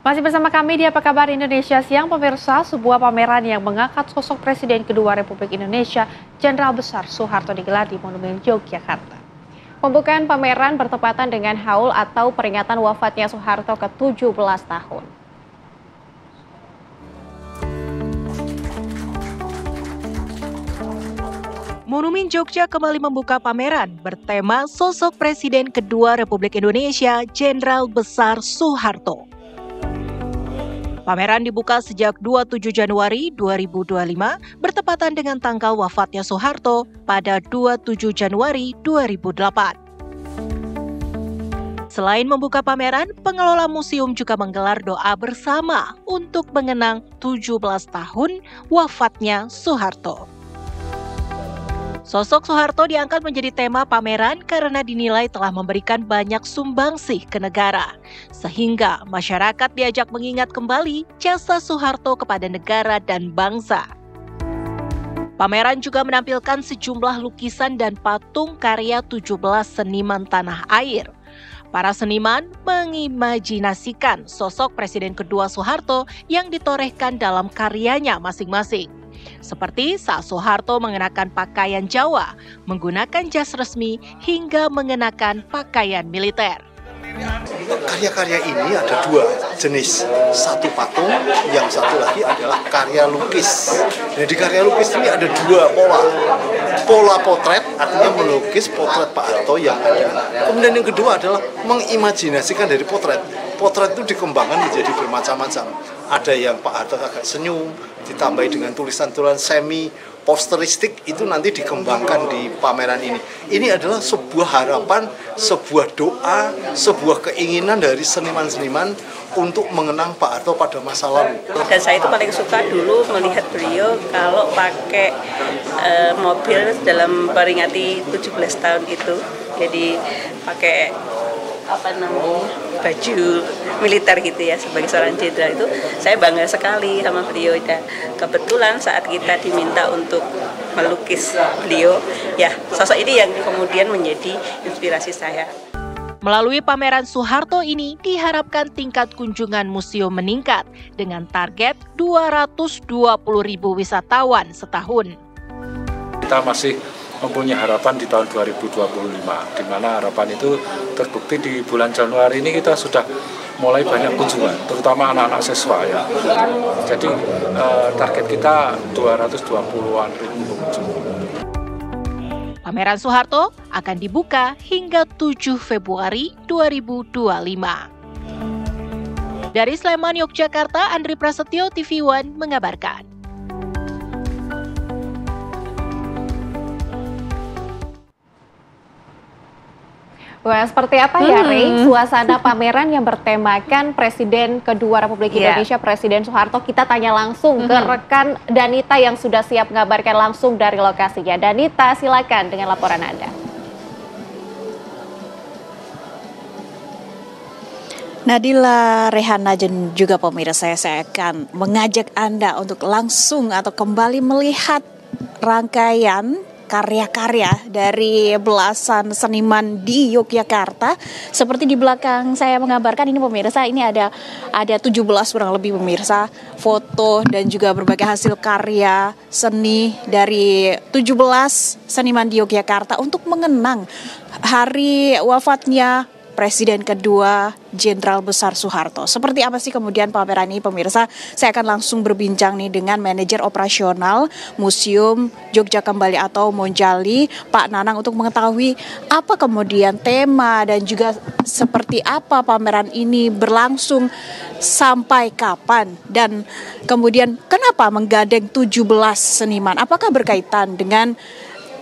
Masih bersama kami di Apa Kabar Indonesia Siang, pemirsa. Sebuah pameran yang mengangkat sosok Presiden kedua Republik Indonesia, Jenderal Besar Soeharto, digelar di Monumen Yogyakarta. Pembukaan pameran bertepatan dengan haul atau peringatan wafatnya Soeharto ke-17 tahun. Monumen Jogja kembali membuka pameran bertema sosok Presiden kedua Republik Indonesia, Jenderal Besar Soeharto. Pameran dibuka sejak 27 Januari 2025 bertepatan dengan tanggal wafatnya Soeharto pada 27 Januari 2008. Selain membuka pameran, pengelola museum juga menggelar doa bersama untuk mengenang 17 tahun wafatnya Soeharto. Sosok Soeharto diangkat menjadi tema pameran karena dinilai telah memberikan banyak sumbangsih ke negara, sehingga masyarakat diajak mengingat kembali jasa Soeharto kepada negara dan bangsa. Pameran juga menampilkan sejumlah lukisan dan patung karya 17 seniman tanah air. Para seniman mengimajinasikan sosok Presiden kedua Soeharto yang ditorehkan dalam karyanya masing-masing. Seperti saat Soeharto mengenakan pakaian Jawa, menggunakan jas resmi, hingga mengenakan pakaian militer. Karya-karya ini ada dua jenis, satu patung, yang satu lagi adalah karya lukis. Nah, di karya lukis ini ada dua pola potret, artinya melukis potret Pak Harto yang ada. Kemudian yang kedua adalah mengimajinasikan dari potret. Potret itu dikembangkan menjadi bermacam-macam. Ada yang Pak Harto agak senyum, ditambah dengan tulisan-tulisan semi posteristik, itu nanti dikembangkan di pameran ini. Ini adalah sebuah harapan, sebuah doa, sebuah keinginan dari seniman-seniman untuk mengenang Pak Harto pada masa lalu. Dan saya itu paling suka dulu melihat beliau kalau pakai mobil dalam peringati 17 tahun itu. Jadi pakai baju militer gitu ya, sebagai seorang jenderal itu saya bangga sekali sama beliau. Dan kebetulan saat kita diminta untuk melukis beliau, ya sosok ini yang kemudian menjadi inspirasi saya. Melalui pameran Soeharto ini diharapkan tingkat kunjungan museum meningkat dengan target 220.000 wisatawan setahun. Kita masih mempunyai harapan di tahun 2025, di mana harapan itu terbukti di bulan Januari ini kita sudah mulai banyak kunjungan, terutama anak-anak siswa ya. Jadi target kita 220-an ribu pengunjung. Pameran Soeharto akan dibuka hingga 7 Februari 2025. Dari Sleman, Yogyakarta, Andri Prasetyo, TV One mengabarkan. Wah, seperti apa ya, Rey, suasana pameran yang bertemakan Presiden kedua Republik Indonesia, Presiden Soeharto? Kita tanya langsung ke rekan Danita yang sudah siap mengabarkan langsung dari lokasinya. Danita, silakan dengan laporan Anda. Nadila, Rehana, dan juga pemirsa, saya akan mengajak Anda untuk langsung atau kembali melihat rangkaian karya-karya dari belasan seniman di Yogyakarta. Seperti di belakang saya mengabarkan ini pemirsa, ini ada 17 kurang lebih pemirsa, foto dan juga berbagai hasil karya seni dari 17 seniman di Yogyakarta untuk mengenang hari wafatnya Presiden kedua Jenderal Besar Soeharto. Seperti apa sih kemudian pameran ini pemirsa? Saya akan langsung berbincang nih dengan manajer operasional Museum Jogja Kembali atau Monjali, Pak Nanang, untuk mengetahui apa kemudian tema dan juga seperti apa pameran ini berlangsung sampai kapan, dan kemudian kenapa menggandeng 17 seniman? Apakah berkaitan dengan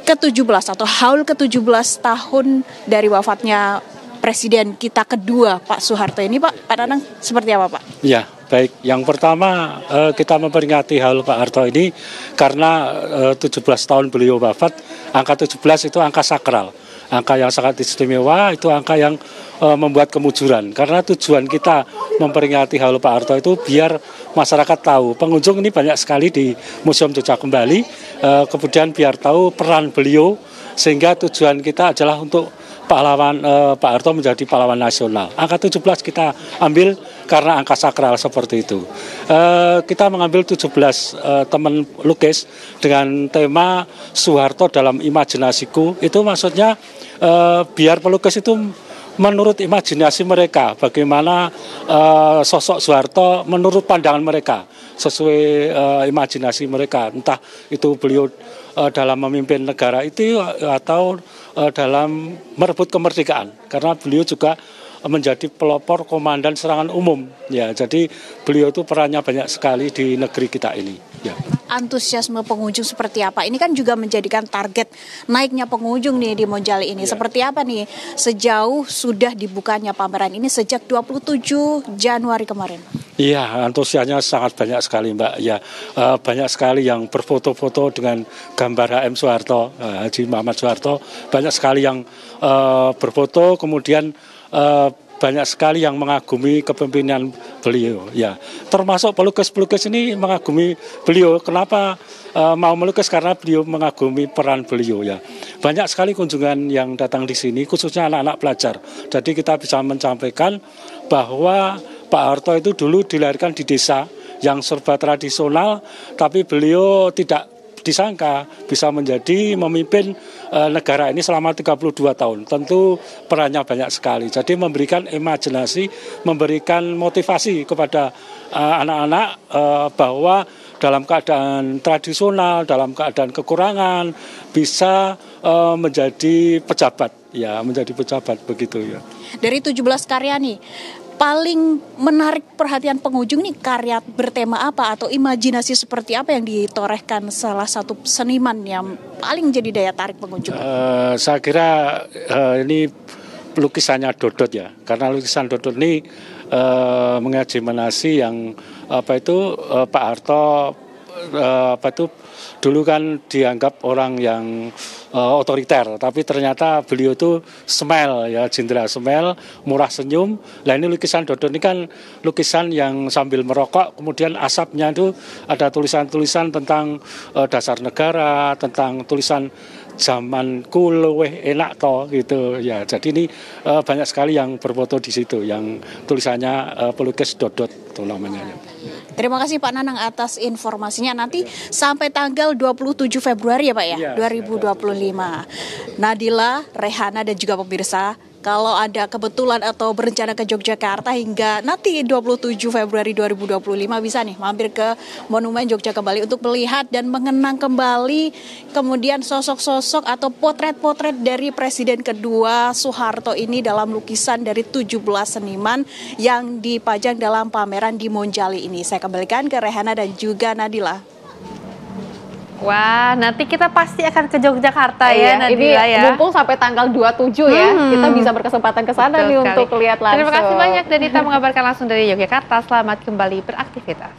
ke-17 atau haul ke-17 tahun dari wafatnya Presiden kita kedua Pak Soeharto ini, Pak Nanang, seperti apa Pak? Ya, baik. Yang pertama kita memperingati haul Pak Harto ini karena 17 tahun beliau wafat. Angka 17 itu angka sakral, angka yang sangat istimewa, itu angka yang membuat kemujuran. Karena tujuan kita memperingati haul Pak Harto itu biar masyarakat tahu, pengunjung ini banyak sekali di Museum Jogja Kembali, kemudian biar tahu peran beliau, sehingga tujuan kita adalah untuk pahlawan Pak Harto menjadi pahlawan nasional. Angka 17 kita ambil karena angka sakral seperti itu. Kita mengambil 17 teman lukis dengan tema Soeharto dalam imajinasiku. Itu maksudnya biar pelukis itu menurut imajinasi mereka, bagaimana sosok Soeharto menurut pandangan mereka, sesuai imajinasi mereka, entah itu beliau dalam memimpin negara itu atau dalam merebut kemerdekaan, karena beliau juga menjadi pelopor komandan serangan umum. Ya, jadi beliau itu perannya banyak sekali di negeri kita ini. Ya. Antusiasme pengunjung seperti apa? Ini kan juga menjadikan target naiknya pengunjung nih di Monjali ini. Ya. Seperti apa nih sejauh sudah dibukanya pameran ini sejak 27 Januari kemarin? Iya, antusiasnya sangat banyak sekali, Mbak. Ya, banyak sekali yang berfoto-foto dengan gambar HM Soeharto, Haji Muhammad Soeharto. Banyak sekali yang berfoto, kemudian banyak sekali yang mengagumi kepemimpinan beliau. Ya, termasuk pelukis-pelukis ini mengagumi beliau. Kenapa mau melukis? Karena beliau mengagumi peran beliau. Ya, banyak sekali kunjungan yang datang di sini, khususnya anak-anak pelajar. Jadi kita bisa menyampaikan bahwa Pak Harto itu dulu dilahirkan di desa yang serba tradisional, tapi beliau tidak disangka bisa menjadi memimpin negara ini selama 32 tahun. Tentu perannya banyak sekali. Jadi memberikan imajinasi, memberikan motivasi kepada anak-anak bahwa dalam keadaan tradisional, dalam keadaan kekurangan bisa menjadi pejabat, ya, menjadi pejabat begitu ya. Dari 17 karya nih, paling menarik perhatian pengunjung nih karya bertema apa atau imajinasi seperti apa yang ditorehkan salah satu seniman yang paling jadi daya tarik pengunjung? Saya kira ini lukisannya Dodot ya, karena lukisan Dodot ini mengimajinasi yang Pak Harto dulu kan dianggap orang yang otoriter, tapi ternyata beliau itu smile ya, jenderal smile, murah senyum. Nah ini lukisan Dodot ini kan lukisan yang sambil merokok, kemudian asapnya itu ada tulisan-tulisan tentang dasar negara, tentang tulisan zamanku luweh enak toh gitu ya. Jadi ini banyak sekali yang berfoto di situ, yang tulisannya pelukis Dodot itu namanya. Terima kasih Pak Nanang atas informasinya. Nanti sampai tanggal 27 Februari ya Pak ya, 2025. Nadila, Rehana dan juga pemirsa, kalau ada kebetulan atau berencana ke Yogyakarta hingga nanti 27 Februari 2025 bisa nih mampir ke Monumen Jogja Kembali untuk melihat dan mengenang kembali kemudian sosok-sosok atau potret-potret dari Presiden kedua Soeharto ini dalam lukisan dari 17 seniman yang dipajang dalam pameran di Monjali ini. Saya kembalikan ke Rehana dan juga Nadila. Wah, nanti kita pasti akan ke Yogyakarta ya, Nadila ini ya. mumpung sampai tanggal 27 ya, kita bisa berkesempatan ke sana nih untuk lihat langsung. Terima kasih banyak Danita mengabarkan langsung dari Yogyakarta. Selamat kembali beraktivitas.